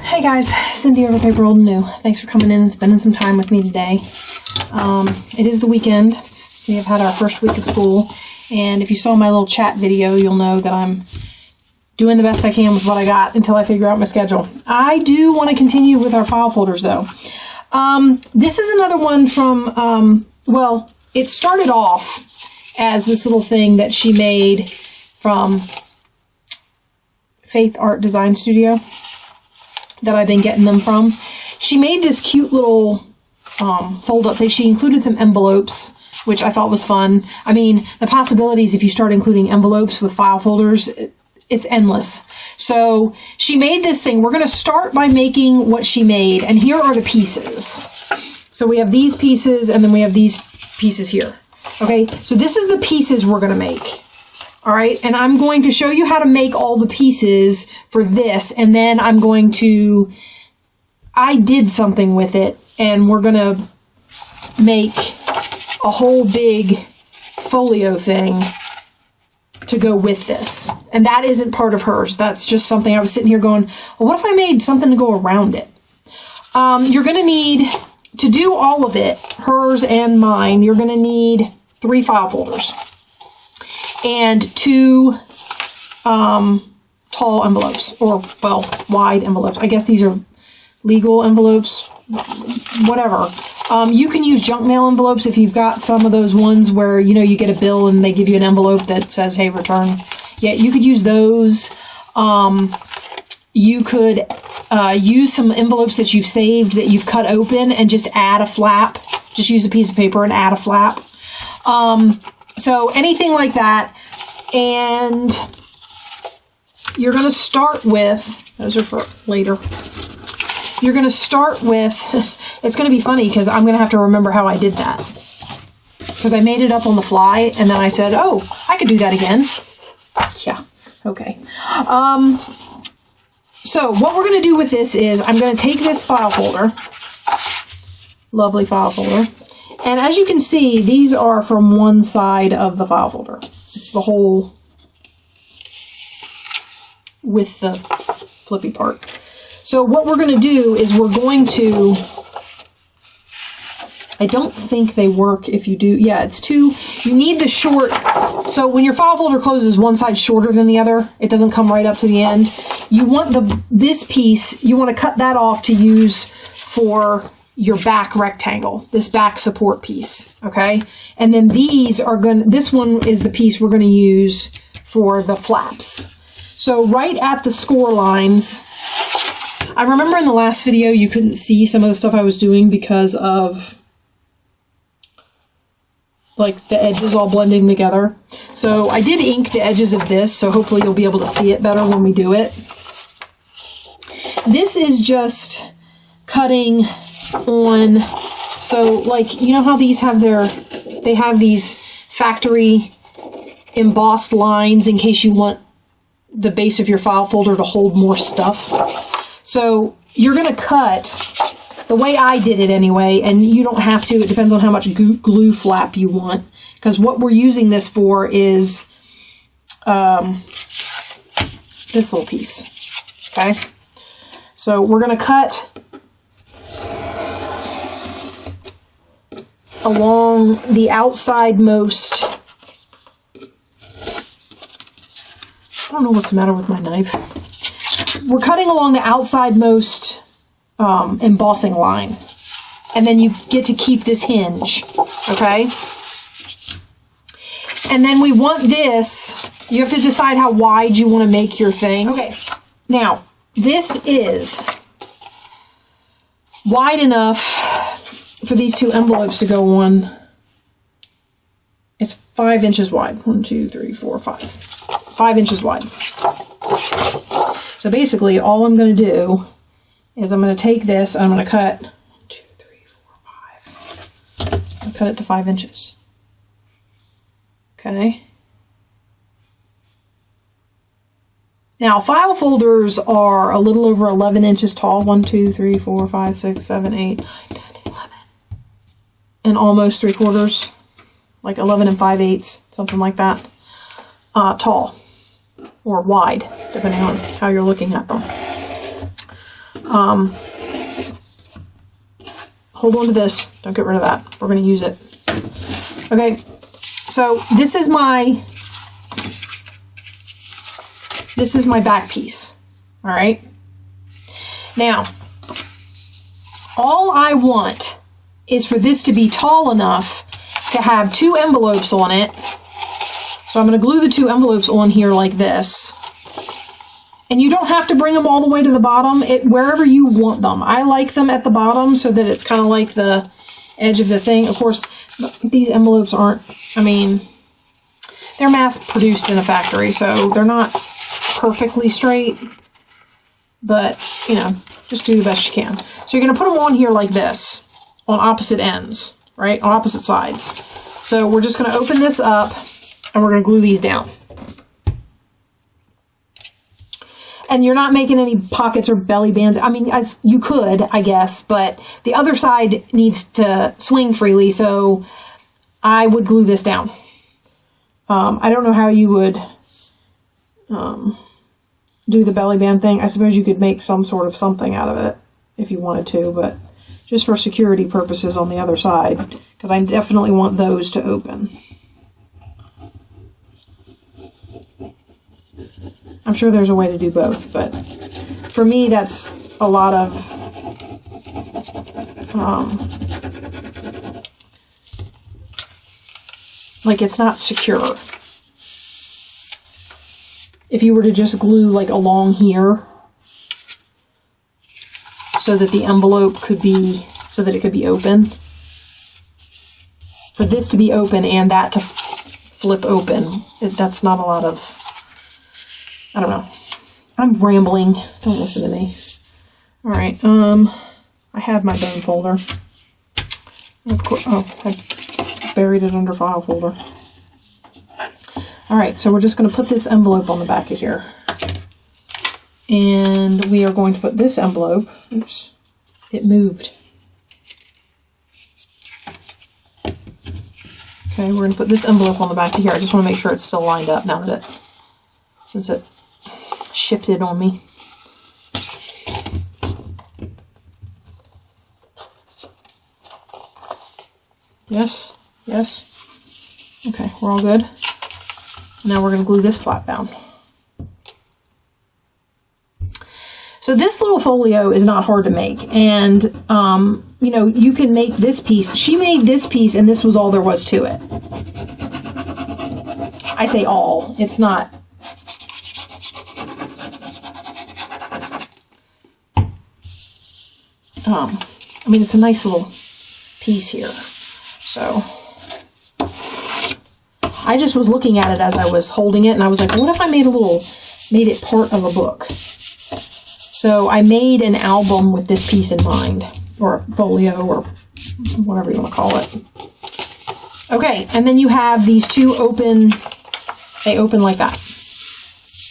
Hey guys, Cindy over paper.old.new. Thanks for coming in and spending some time with me today. It is the weekend. We have had our first week of school, and if you saw my little chat video, you'll know that I'm doing the best I can with what I got until I figure out my schedule. I do want to continue with our file folders though. This is another one from, well, it started off as this little thing that she made from Faith Art Design Studio that I've been getting them from. She made this cute little fold-up thing. She included some envelopes, which I thought was fun. I mean, the possibilities if you start including envelopes with file folders, it's endless. So she made this thing. We're going to start by making what she made, and here are the pieces. So we have these pieces, and then we have these pieces here. Okay, so this is the pieces we're going to make. All right, and I'm going to show you how to make all the pieces for this, and then I'm going to, I did something with it, and we're going to make a whole big folio thing to go with this. And that isn't part of hers. That's just something I was sitting here going, well, what if I made something to go around it? You're going to need, to do all of it, hers and mine, you're going to need 3 file folders and 2 tall envelopes, or, well, wide envelopes. I guess these are legal envelopes, whatever. You can use junk mail envelopes if you've got some of those ones where, you know, you get a bill and they give you an envelope that says, hey, return. Yeah, you could use those. You could use some envelopes that you've saved that you've cut open and just add a flap. Just use a piece of paper and add a flap. So anything like that. And you're going to start with, those are for later. You're going to start with, it's going to be funny because I'm going to have to remember how I did that. Because I made it up on the fly and then I said, oh, I could do that again. Yeah, okay. So what we're going to do with this is I'm going to take this file folder, lovely file folder, and as you can see, these are from one side of the file folder. It's the whole with the flippy part. So what we're going to do is we're going to, I don't think they work if you do, yeah, it's 2, you need the short, so when your file folder closes one side shorter than the other, it doesn't come right up to the end. You want this piece, you want to cut that off to use for your back rectangle, this back support piece, okay? And then these are this one is the piece we're going to use for the flaps. So right at the score lines, I remember in the last video you couldn't see some of the stuff I was doing because of like the edges all blending together. So I did ink the edges of this, so hopefully you'll be able to see it better when we do it. This is just cutting on, so like, you know how these have they have these factory embossed lines in case you want the base of your file folder to hold more stuff. So you're going to cut the way I did it anyway, and you don't have to. It depends on how much glue flap you want, because what we're using this for is this little piece. Okay, so we're going to cut along the outside most. I don't know what's the matter with my knife. We're cutting along the outside most embossing line, and then you get to keep this hinge, okay? And then we want this, you have to decide how wide you want to make your thing. Okay, now this is wide enough for these 2 envelopes to go on. It's 5 inches wide. 1, 2, 3, 4, 5. 5 inches wide. So basically all I'm going to do is I'm going to take this and I'm going to cut 1, 2, 3, 4, 5. I'll cut it to 5 inches. Okay. Now file folders are a little over 11 inches tall. 1, 2, 3, 4, 5, 6, 7, 8, 9, 10, 11. And almost 3/4, like 11 5/8, something like that. Tall or wide, depending on how you're looking at them. Hold on to this. Don't get rid of that. We're going to use it. Okay. So this is my back piece. All right. Now, all I want is for this to be tall enough to have 2 envelopes on it. So I'm going to glue the 2 envelopes on here like this. And you don't have to bring them all the way to the bottom, wherever you want them. I like them at the bottom so that it's kind of like the edge of the thing. Of course, these envelopes aren't, I mean, they're mass produced in a factory, so they're not perfectly straight. But, you know, just do the best you can. So you're going to put them on here like this, on opposite ends, right? On opposite sides. So we're just going to open this up, and we're going to glue these down. And you're not making any pockets or belly bands. I mean, you could, I guess, but the other side needs to swing freely, so I would glue this down. I don't know how you would do the belly band thing. I suppose you could make some sort of something out of it if you wanted to, but just for security purposes on the other side, because I definitely want those to open. I'm sure there's a way to do both, but for me, that's a lot of like, it's not secure. If you were to just glue like along here so that the envelope could be, so that it could be open, for this to be open and that to flip open, that's not a lot of, I don't know. I'm rambling. Don't listen to me. All right. I had my bone folder. Of course. Oh, I buried it under file folder. All right. So we're just going to put this envelope on the back of here, and we are going to put this envelope. Oops, it moved. Okay, we're going to put this envelope on the back of here. I just want to make sure it's still lined up now that since it shifted on me. Yes, yes. Okay, we're all good. Now we're going to glue this flap down. So this little folio is not hard to make, and you know, you can make this piece. She made this piece, and this was all there was to it. I say all. It's not. I mean, it's a nice little piece here. So I just was looking at it as I was holding it, and I was like, what if I made it part of a book? So I made an album with this piece in mind, or folio, or whatever you want to call it. Okay, and then you have these 2 open, they open like that.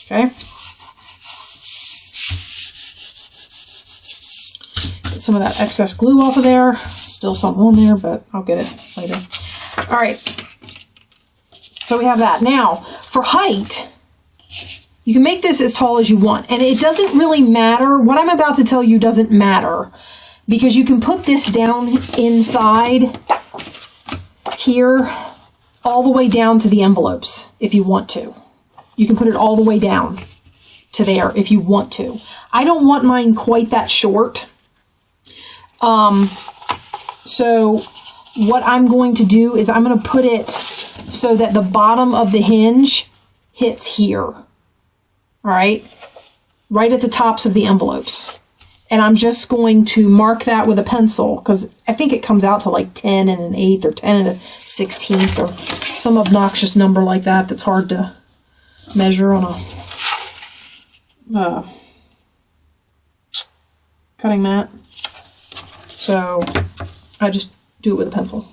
Okay. Get some of that excess glue off of there. Still something on there, but I'll get it later. All right. So we have that. Now, for height, you can make this as tall as you want, and it doesn't really matter. What I'm about to tell you doesn't matter, because you can put this down inside here all the way down to the envelopes if you want to. You can put it all the way down to there if you want to. I don't want mine quite that short. So what I'm going to do is I'm going to put it so that the bottom of the hinge hits here. All right, right at the tops of the envelopes. And I'm just going to mark that with a pencil, because I think it comes out to like 10 and an 8th or 10 and a 16th or some obnoxious number like that that's hard to measure on a cutting mat. So I just do it with a pencil.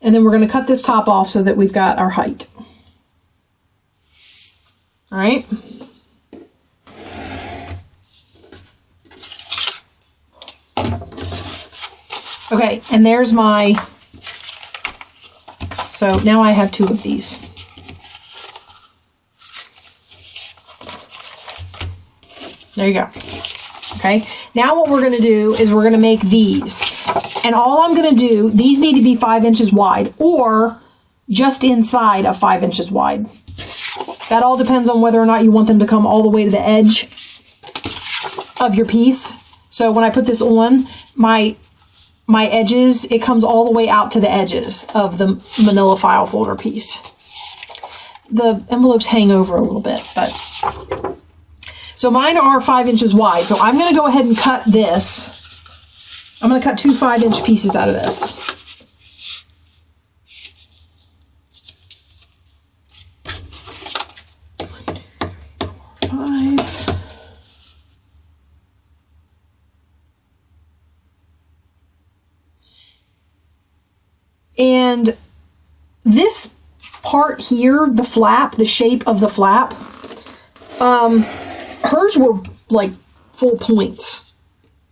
And then we're going to cut this top off so that we've got our height. All right. Okay, and there's my, so now I have 2 of these. There you go. Okay, now what we're going to do is we're going to make these. And all I'm going to do, these need to be 5 inches wide or just inside of 5 inches wide. That all depends on whether or not you want them to come all the way to the edge of your piece. So when I put this on, my edges, it comes all the way out to the edges of the manila file folder piece. The envelopes hang over a little bit, but... So mine are 5 inches wide. So I'm going to go ahead and cut this. I'm going to cut two 5-inch pieces out of this. And this part here, the flap, the shape of the flap, hers were like full points,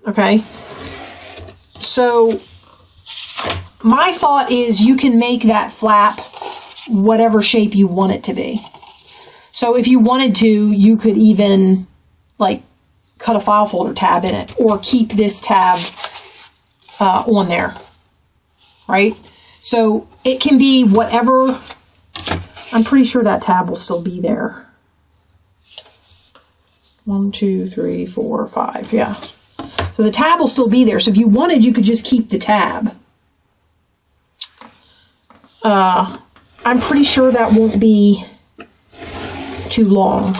okay? So my thought is you can make that flap whatever shape you want it to be. So if you wanted to, you could even like cut a file folder tab in it or keep this tab on there, right? So it can be whatever. I'm pretty sure that tab will still be there. 1, 2, 3, 4, 5. Yeah. So the tab will still be there. So if you wanted, you could just keep the tab. I'm pretty sure that won't be too long.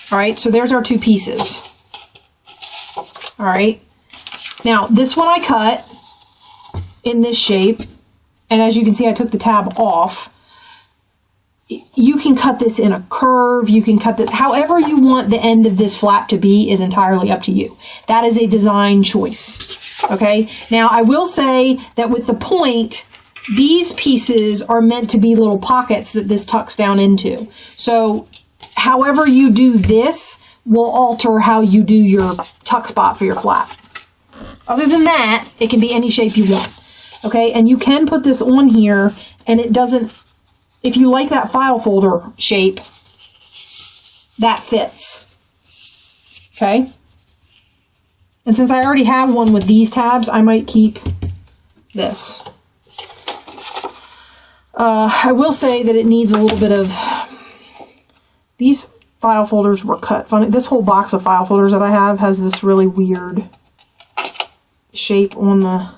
All right. So there's our two pieces. All right. Now, this one I cut in this shape, and as you can see, I took the tab off. You can cut this in a curve, you can cut this, however you want the end of this flap to be is entirely up to you. That is a design choice, okay? Now, I will say that with the point, these pieces are meant to be little pockets that this tucks down into. So, however you do this will alter how you do your tuck spot for your flap. Other than that, it can be any shape you want. Okay, and you can put this on here and it doesn't, if you like that file folder shape, that fits. Okay? And since I already have one with these tabs, I might keep this. I will say that it needs a little bit of, these file folders were cut funny. This whole box of file folders that I have has this really weird shape on the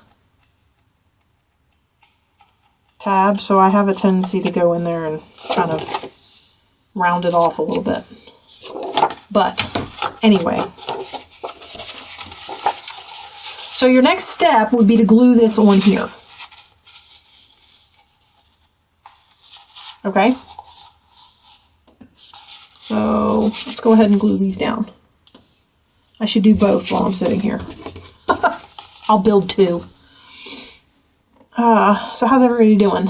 tab, so I have a tendency to go in there and kind of round it off a little bit. But anyway, so your next step would be to glue this on here. Okay, so let's go ahead and glue these down. I should do both while I'm sitting here. I'll build two. So how's everybody doing?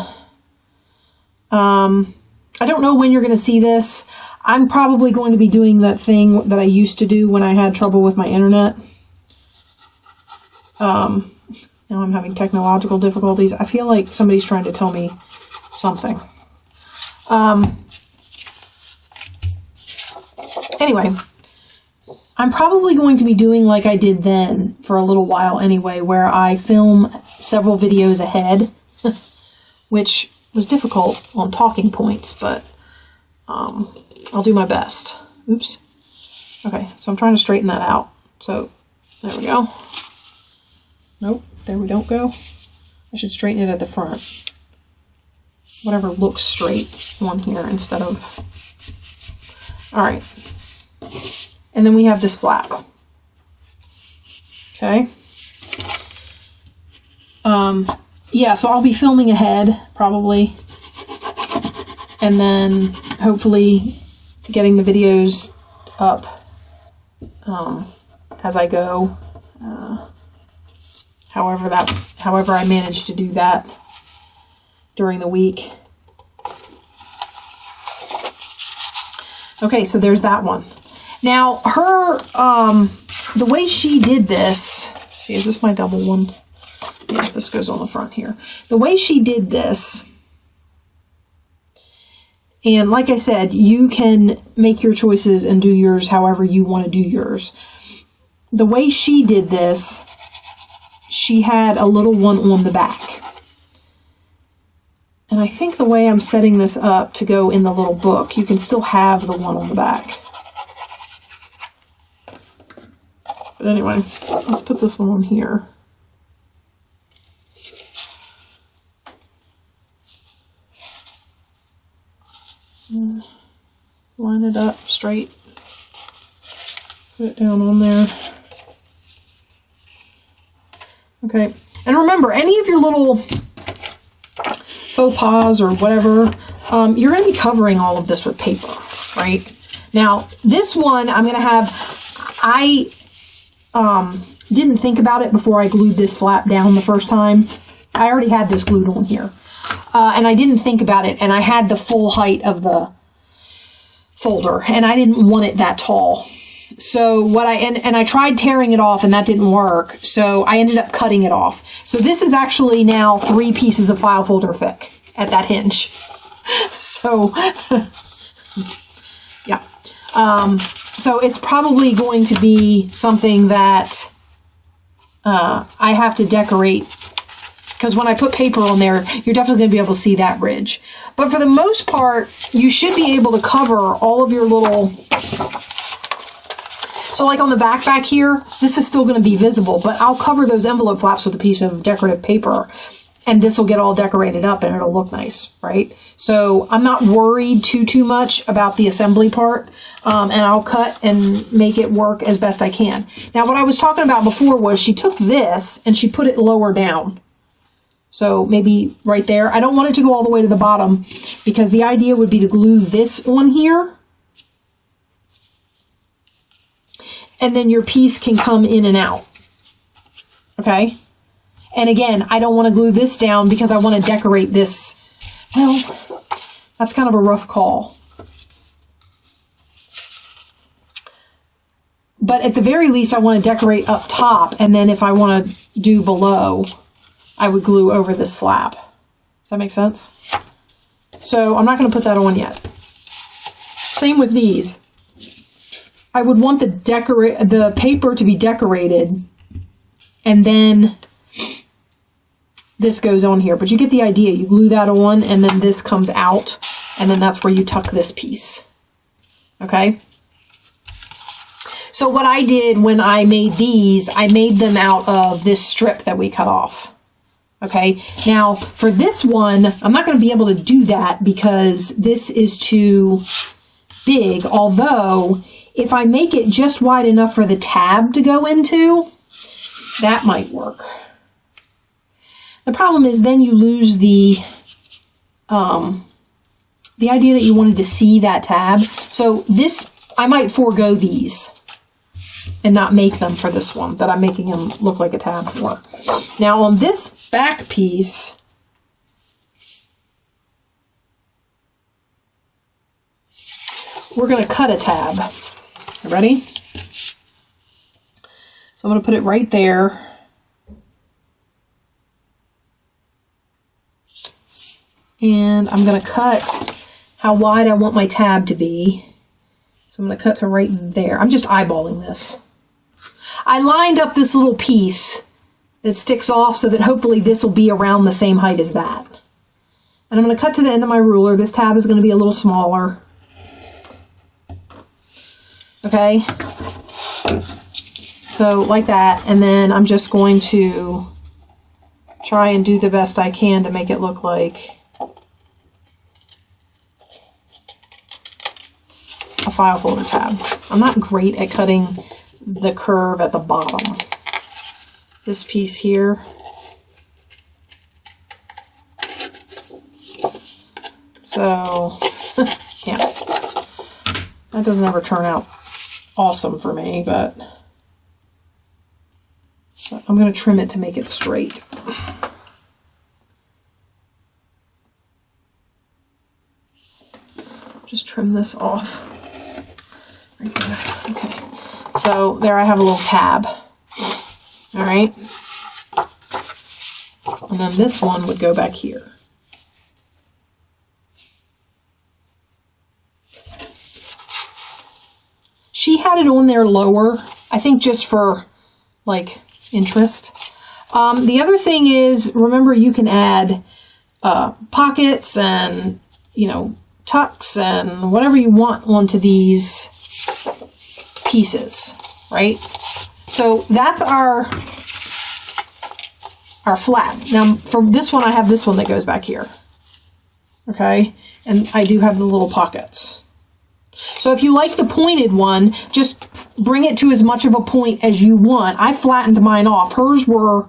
I don't know when you're going to see this. I'm probably going to be doing that thing that I used to do when I had trouble with my internet. Now I'm having technological difficulties. I feel like somebody's trying to tell me something. Anyway, I'm probably going to be doing like I did then for a little while anyway, where I film several videos ahead, which was difficult on talking points, but I'll do my best. Oops. Okay, so I'm trying to straighten that out. So there we go. Nope, there we don't go. I should straighten it at the front. Whatever looks straight on here instead of... All right. And then we have this flap. Okay. Yeah, so I'll be filming ahead, probably. And then hopefully getting the videos up as I go. However I manage to do that during the week. Okay, so there's that one. Now, her, the way she did this, see, is this my double one? Yeah, this goes on the front here. The way she did this, And like I said, you can make your choices and do yours however you want to do yours. The way she did this, she had a little one on the back. And I think the way I'm setting this up to go in the little book, you can still have the one on the back. But anyway, let's put this one on here. Line it up straight. Put it down on there. Okay, and remember, any of your little faux pas or whatever, you're going to be covering all of this with paper, right? Now, this one I'm going to have, I didn't think about it before I glued this flap down the first time. I already had this glued on here. And I didn't think about it, and I had the full height of the folder, and I didn't want it that tall. So what and I tried tearing it off, and that didn't work, so I ended up cutting it off. So this is actually now 3 pieces of file folder thick at that hinge. So, yeah. So it's probably going to be something that I have to decorate, because when I put paper on there, you're definitely going to be able to see that ridge. But for the most part, you should be able to cover all of your little... So like on the back here, this is still going to be visible, but I'll cover those envelope flaps with a piece of decorative paper, and this will get all decorated up and it'll look nice, right? So I'm not worried too much about the assembly part, and I'll cut and make it work as best I can. Now what I was talking about before was she took this and she put it lower down. So maybe right there. I don't want it to go all the way to the bottom, because the idea would be to glue this on here. And then your piece can come in and out. Okay? And again, I don't want to glue this down because I want to decorate this. Well, that's kind of a rough call. But at the very least, I want to decorate up top. And then if I want to do below, I would glue over this flap. Does that make sense? So I'm not going to put that on yet. Same with these. I would want the paper to be decorated, and then this goes on here. But you get the idea. You glue that on, and then this comes out, and then that's where you tuck this piece. Okay? So what I did when I made these, I made them out of this strip that we cut off. Okay? Now, for this one, I'm not going to be able to do that because this is too big, although... if I make it just wide enough for the tab to go into, that might work. The problem is then you lose the idea that you wanted to see that tab. So this, I might forego these and not make them for this one that I'm making them look like a tab for. Now on this back piece, we're going to cut a tab. Ready? So I'm going to put it right there. And I'm going to cut how wide I want my tab to be. So I'm going to cut to right there. I'm just eyeballing this. I lined up this little piece that sticks off so that hopefully this will be around the same height as that. And I'm going to cut to the end of my ruler. This tab is going to be a little smaller. Okay, so like that, and then I'm just going to try and do the best I can to make it look like a file folder tab. I'm not great at cutting the curve at the bottom. This piece here. So, yeah, that doesn't ever turn out awesome for me, but I'm going to trim it to make it straight. Just trim this off right there. Okay, so there I have a little tab. All right, and then this one would go back here. She had it on there lower, I think just for like interest. The other thing is, remember you can add pockets and, you know, tucks and whatever you want onto these pieces, right? So that's our flap. Now for this one, I have this one that goes back here. Okay, and I do have the little pockets. So if you like the pointed one, just bring it to as much of a point as you want. I flattened mine off. Hers were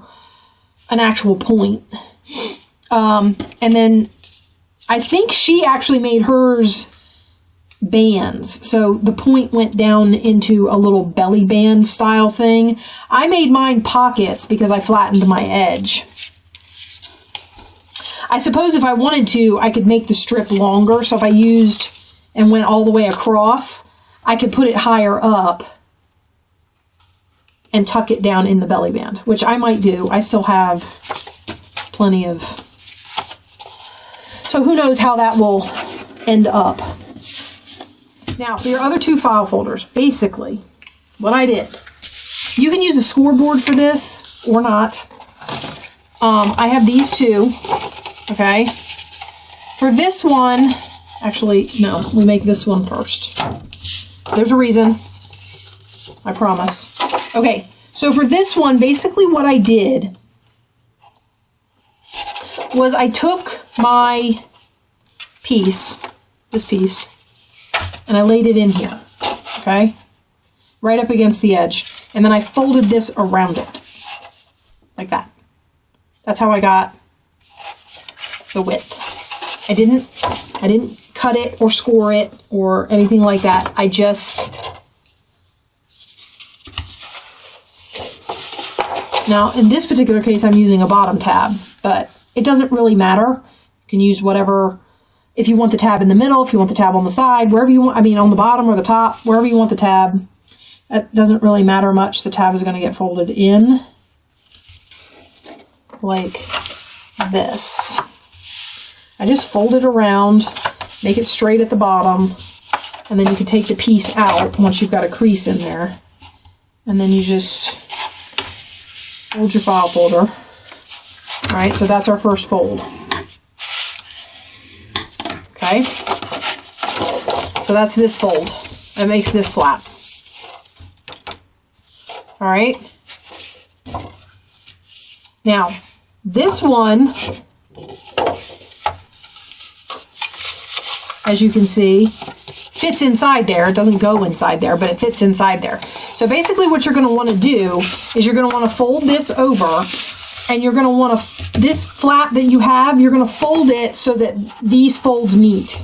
an actual point. And then I think she actually made hers bands. So the point went down into a little belly band style thing. I made mine pockets because I flattened my edge. I suppose if I wanted to, I could make the strip longer. So if I used and went all the way across, I could put it higher up and tuck it down in the belly band, which I might do. I still have plenty of... So who knows how that will end up. Now, for your other two file folders, basically, what I did, you can use a scoreboard for this or not. I have these two, okay? For this one, actually, no, we make this one first. There's a reason, I promise. Okay, so for this one, basically what I did was I took my piece, this piece, and I laid it in here, okay? Right up against the edge. And then I folded this around it, like that. That's how I got the width. I didn't cut it or score it or anything like that. I just... Now, in this particular case, I'm using a bottom tab, but it doesn't really matter. You can use whatever... If you want the tab in the middle, if you want the tab on the side, wherever you want, I mean on the bottom or the top, wherever you want the tab, that doesn't really matter much. The tab is going to get folded in like this. I just fold it around, make it straight at the bottom, and then you can take the piece out once you've got a crease in there. And then you just fold your file folder. All right, so that's our first fold. Okay, so that's this fold. That makes this flap. All right. Now, this one, as you can see, fits inside there. It doesn't go inside there, but it fits inside there. So basically what you're going to want to do is you're going to want to fold this over, and you're going to want to, this flap that you have, you're going to fold it so that these folds meet.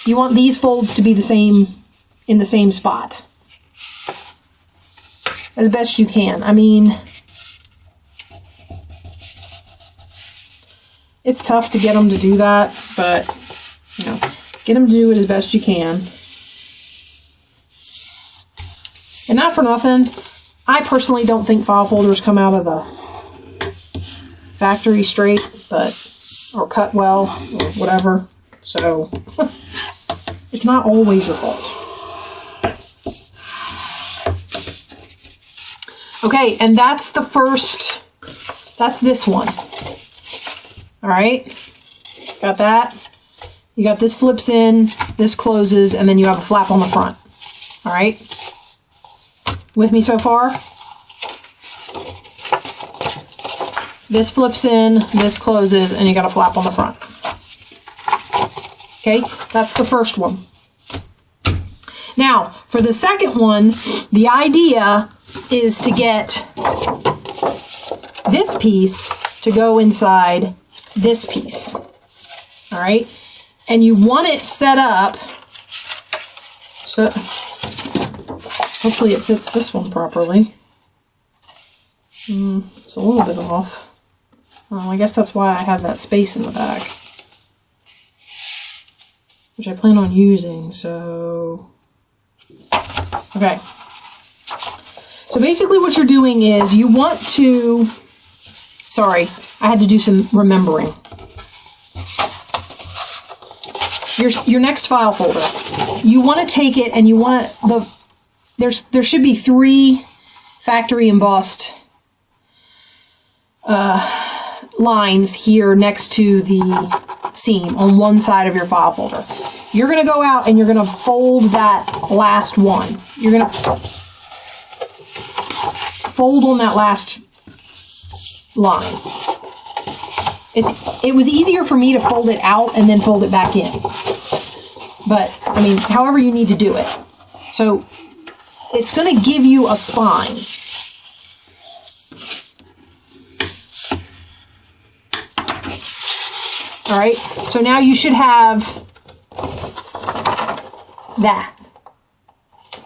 You want these folds to be the same, in the same spot. As best you can. I mean, it's tough to get them to do that, but, you know, get them to do it as best you can. And not for nothing, I personally don't think file folders come out of the factory straight, or cut well, or whatever. So it's not always your fault. Okay, and that's the first, that's this one. All right, got that? You got this flips in, this closes, and then you have a flap on the front. All right, with me so far? This flips in, this closes, and you got a flap on the front. Okay, that's the first one. Now, for the second one, the idea is to get this piece to go inside this piece. All right, and you want it set up so hopefully it fits this one properly. It's a little bit off. I guess that's why I have that space in the back, which I plan on using, so... Okay. So basically what you're doing is you want to... Sorry, I had to do some remembering. Your next file folder. You want to take it and you want the there should be 3 factory embossed lines here next to the seam on one side of your file folder. You're going to go out and you're going to fold that last one. You're going to fold on that last line. It was easier for me to fold it out and then fold it back in. But, I mean, however you need to do it. So, it's going to give you a spine. All right, so now you should have that.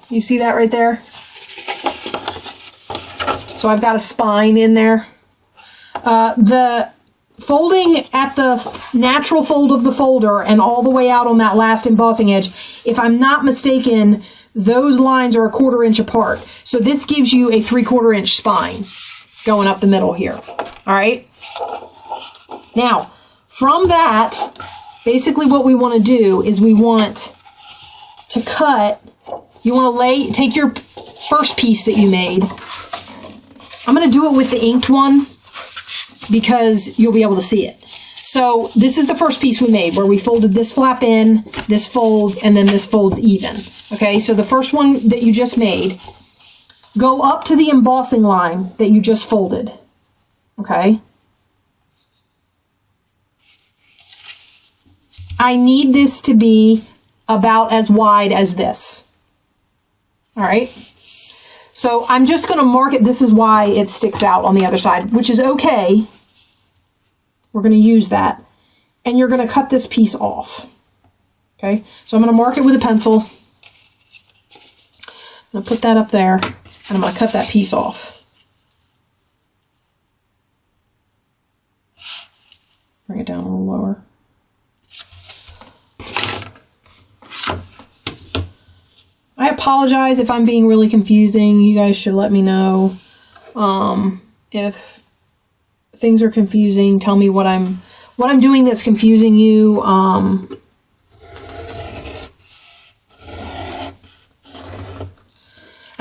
You see that right there? So I've got a spine in there. The folding at the natural fold of the folder and all the way out on that last embossing edge, if I'm not mistaken, those lines are a 1/4 inch apart. So this gives you a 3/4 inch spine going up the middle here. All right. Now, from that, basically what we want to do is we want to cut, you want to take your first piece that you made. I'm going to do it with the inked one because you'll be able to see it. So this is the first piece we made where we folded this flap in, this folds, and then this folds even. Okay, so the first one that you just made, go up to the embossing line that you just folded. Okay. I need this to be about as wide as this. All right. So I'm just going to mark it. This is why it sticks out on the other side, which is okay. We're going to use that. And you're going to cut this piece off. Okay. So I'm going to mark it with a pencil. I'm going to put that up there and I'm going to cut that piece off. Bring it down a little lower. I apologize if I'm being really confusing. You guys should let me know if things are confusing. Tell me what I'm doing that's confusing you. I'm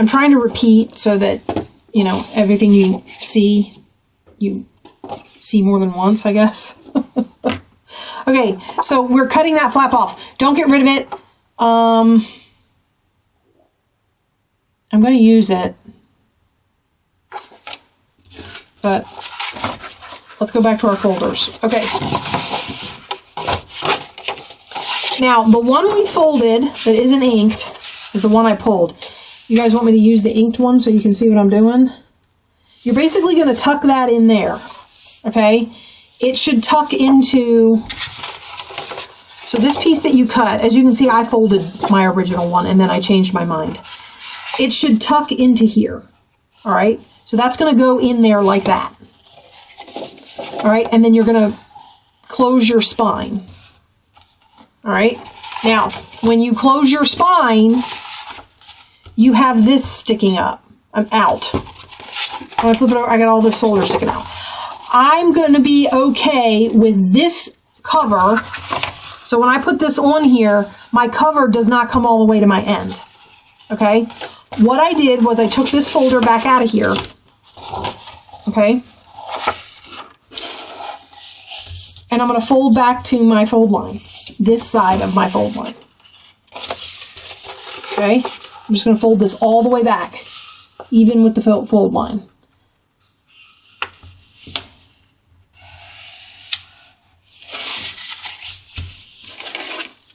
trying to repeat so that, you know, everything you see more than once, I guess. Okay, so we're cutting that flap off. Don't get rid of it. I'm going to use it, but let's go back to our folders. Okay. Now, the one we folded that isn't inked is the one I pulled. You guys want me to use the inked one so you can see what I'm doing? You're basically going to tuck that in there, okay? It should tuck into, so this piece that you cut, as you can see, I folded my original one and then I changed my mind. It should tuck into here, all right? So that's going to go in there like that, all right? And then you're going to close your spine, all right? Now, when you close your spine, you have this sticking up. I'm out. When I flip it over, I got all this folder sticking out. I'm going to be okay with this cover. So when I put this on here, my cover does not come all the way to my end, okay? What I did was I took this folder back out of here, okay? And I'm going to fold back to my fold line, this side of my fold line. Okay? I'm just going to fold this all the way back, even with the fold line.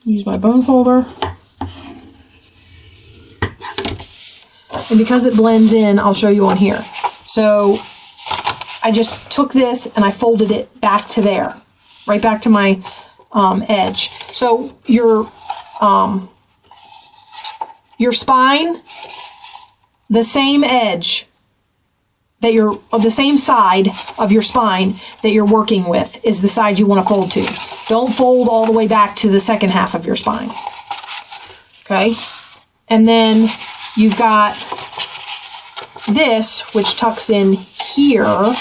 Use my bone folder. And because it blends in, I'll show you on here. So I just took this and I folded it back to there, right back to my edge. So your spine, the same edge that you're, of the same side of your spine that you're working with is the side you want to fold to. Don't fold all the way back to the second half of your spine. Okay? And then you've got this, which tucks in here,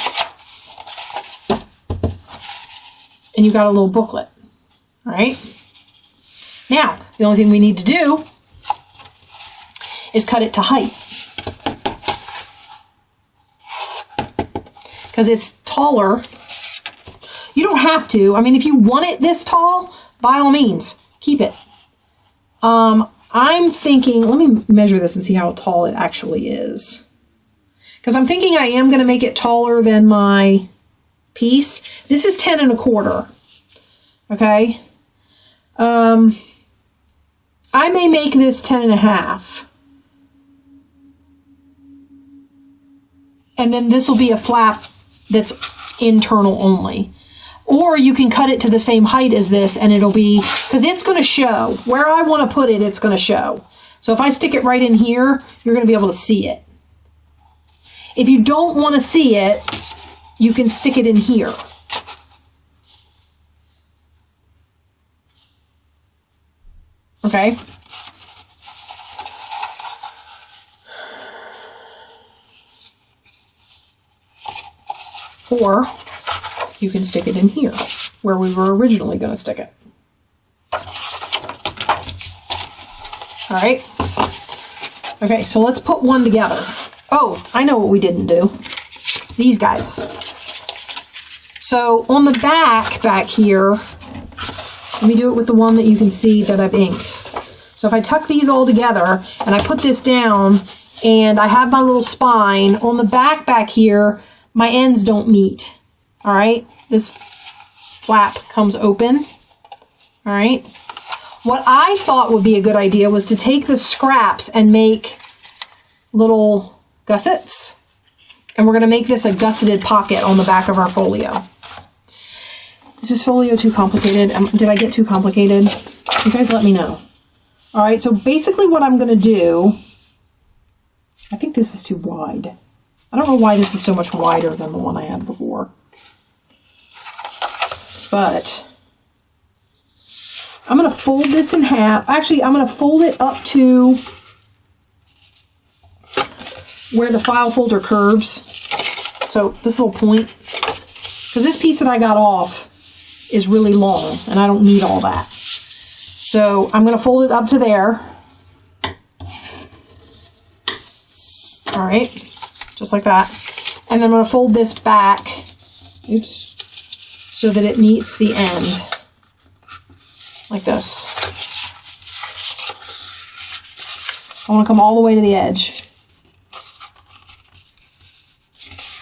and you've got a little booklet. All right? Now, the only thing we need to do is cut it to height. Because it's taller. You don't have to. I mean, if you want it this tall, by all means, keep it. I'm thinking, let me measure this and see how tall it actually is. Because I'm thinking I am going to make it taller than my piece. This is 10 1/4. Okay. I may make this 10 1/2. And then this will be a flap that's internal only. Or you can cut it to the same height as this and it'll be, because it's going to show. Where I want to put it, it's going to show. So if I stick it right in here, you're going to be able to see it. If you don't want to see it, you can stick it in here. Okay? Or you can stick it in here, where we were originally going to stick it. All right. Okay, so let's put one together. Oh, I know what we didn't do. These guys. So on the back here, let me do it with the one that you can see that I've inked. So if I tuck these all together and I put this down and I have my little spine, on the back here, my ends don't meet. All right, this flap comes open. All right. What I thought would be a good idea was to take the scraps and make little gussets. And we're going to make this a gusseted pocket on the back of our folio. Is this folio too complicated? Did I get too complicated? You guys let me know. All right, so basically what I'm going to do, I think this is too wide. I don't know why this is so much wider than the one I had before. But I'm going to fold this in half. Actually, I'm going to fold it up to where the file folder curves. So this little point, because this piece that I got off is really long and I don't need all that. So I'm going to fold it up to there. All right, just like that. And then I'm going to fold this back, oops, so that it meets the end, like this. I want to come all the way to the edge.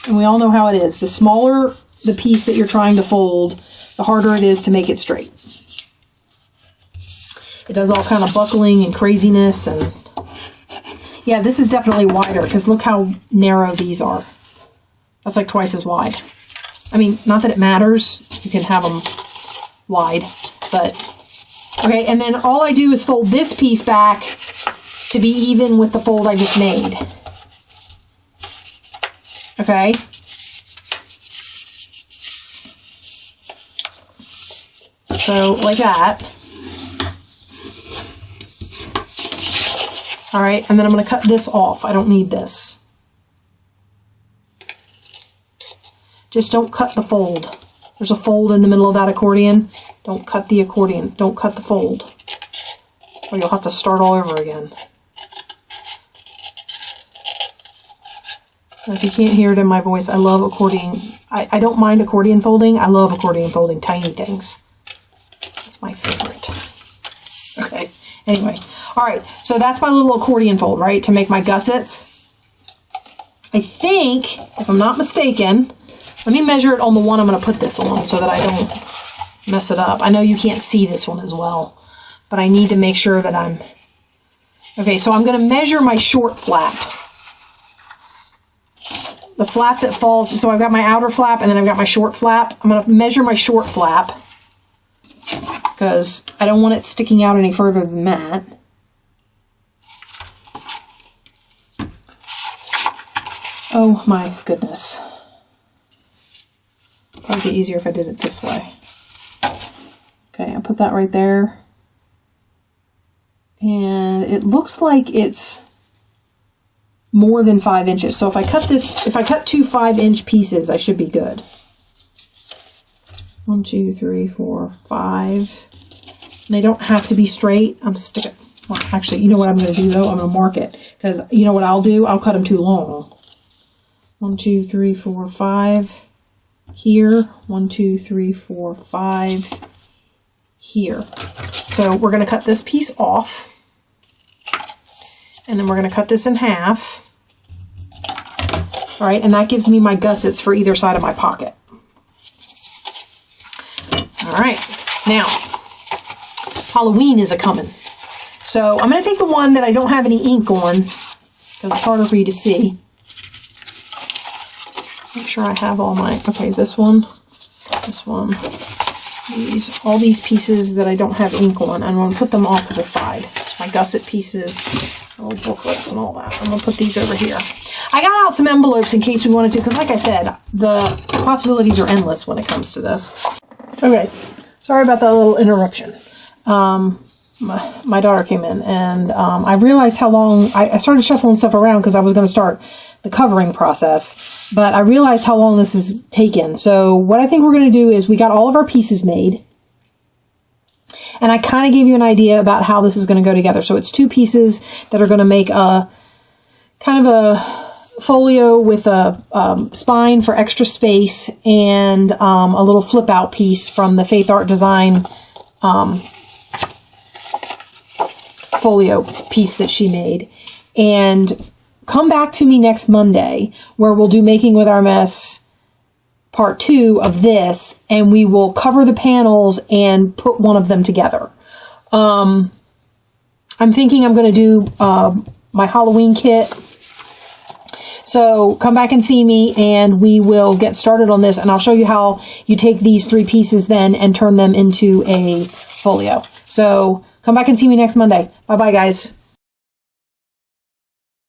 And we all know how it is. The smaller the piece that you're trying to fold, the harder it is to make it straight. It does all kind of buckling and craziness. And yeah, this is definitely wider because look how narrow these are. That's like twice as wide. I mean, not that it matters. You can have them wide, but okay. And then all I do is fold this piece back to be even with the fold I just made. Okay. So like that. All right, and then I'm going to cut this off. I don't need this. Just don't cut the fold. There's a fold in the middle of that accordion. Don't cut the accordion. Don't cut the fold. Or you'll have to start all over again. And if you can't hear it in my voice, I love accordion. I don't mind accordion folding. I love accordion folding tiny things. That's my favorite. Okay, anyway. All right, so that's my little accordion fold, right, to make my gussets. I think, if I'm not mistaken, let me measure it on the one I'm going to put this on so that I don't mess it up. I know you can't see this one as well, but I need to make sure that I'm... Okay, so I'm going to measure my short flap. The flap that falls, so I've got my outer flap and then I've got my short flap. I'm going to measure my short flap because I don't want it sticking out any further than that. Oh my goodness. Probably be easier if I did it this way. Okay, I'll put that right there. And it looks like it's more than 5 inches. So if I cut this, if I cut 2 5-inch pieces, I should be good. 1, 2, 3, 4, 5. And they don't have to be straight. I'm sticking. Well, actually, you know what I'm going to do though? I'm going to mark it, because you know what I'll do? I'll cut them too long. 1, 2, 3, 4, 5 here. 1, 2, 3, 4, 5 here. So we're going to cut this piece off, and then we're going to cut this in half. All right, and that gives me my gussets for either side of my pocket. All right, now Halloween is a-coming. So I'm going to take the one that I don't have any ink on, because it's harder for you to see. Make sure I have all my, okay, this one, all these pieces that I don't have ink on, I'm going to put them off to the side. My gusset pieces, little booklets and all that. I'm going to put these over here. I got out some envelopes in case we wanted to, because like I said, the possibilities are endless when it comes to this. Okay, sorry about that little interruption. My daughter came in, and I realized how long, I started shuffling stuff around because I was going to start the covering process, but I realized how long this has taken. So what I think we're going to do is we got all of our pieces made, and I kind of gave you an idea about how this is going to go together. So it's 2 pieces that are going to make a kind of a folio with a spine for extra space, and a little flip out piece from the Faith Art Design folio piece that she made. And come back to me next Monday, where we'll do Making with Our Mess part 2 of this, and we will cover the panels and put one of them together. I'm thinking I'm going to do my Halloween kit. So come back and see me, and we will get started on this, and I'll show you how you take these 3 pieces then and turn them into a folio. So come back and see me next Monday. Bye-bye, guys.